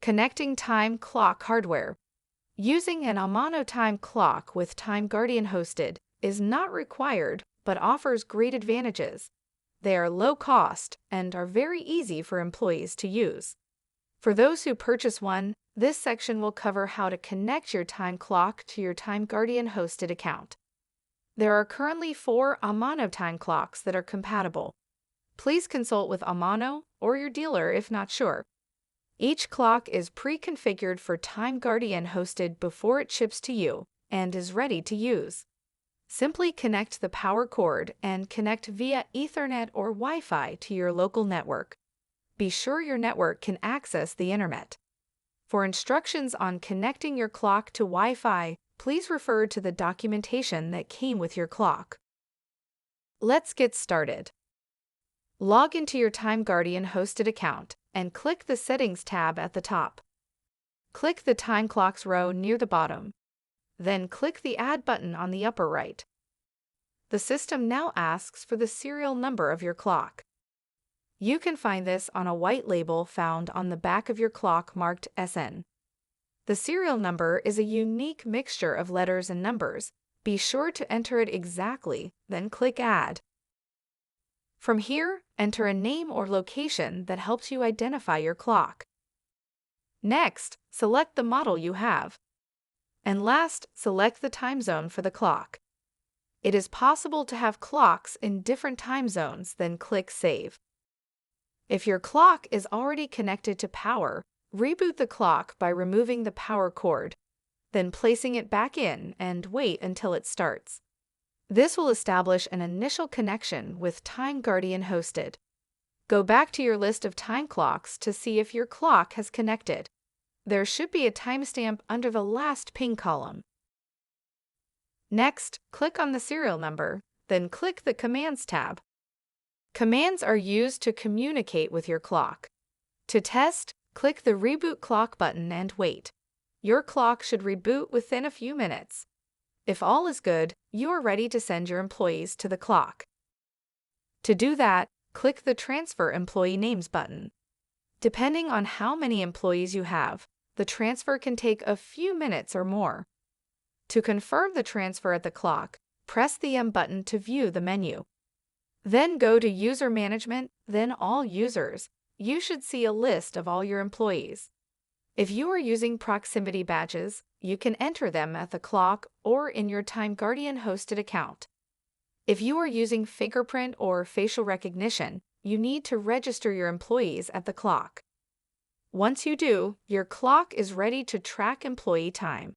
Connecting time clock hardware. Using an Amano time clock with Time Guardian hosted is not required but offers great advantages. They are low cost and are very easy for employees to use. For those who purchase one, this section will cover how to connect your time clock to your Time Guardian hosted account. There are currently 4 Amano time clocks that are compatible. Please consult with Amano or your dealer if not sure. Each clock is pre-configured for Time Guardian hosted before it ships to you and is ready to use. Simply connect the power cord and connect via Ethernet or Wi-Fi to your local network. Be sure your network can access the internet. For instructions on connecting your clock to Wi-Fi, please refer to the documentation that came with your clock. Let's get started. Log into your Time Guardian hosted account and click the Settings tab at the top. Click the Time Clocks row near the bottom. Then click the Add button on the upper right. The system now asks for the serial number of your clock. You can find this on a white label found on the back of your clock marked SN. The serial number is a unique mixture of letters and numbers. Be sure to enter it exactly, then click Add. From here, enter a name or location that helps you identify your clock. Next, select the model you have. And last, select the time zone for the clock. It is possible to have clocks in different time zones, then click Save. If your clock is already connected to power, reboot the clock by removing the power cord, then placing it back in and wait until it starts. This will establish an initial connection with Time Guardian hosted. Go back to your list of time clocks to see if your clock has connected. There should be a timestamp under the last ping column. Next, click on the serial number, then click the Commands tab. Commands are used to communicate with your clock. To test, click the Reboot Clock button and wait. Your clock should reboot within a few minutes. If all is good, you are ready to send your employees to the clock. To do that, click the Transfer Employee Names button. Depending on how many employees you have, the transfer can take a few minutes or more. To confirm the transfer at the clock, press the M button to view the menu. Then go to User Management, then All Users. You should see a list of all your employees. If you are using proximity badges, you can enter them at the clock or in your Time Guardian hosted account. If you are using fingerprint or facial recognition, you need to register your employees at the clock. Once you do, your clock is ready to track employee time.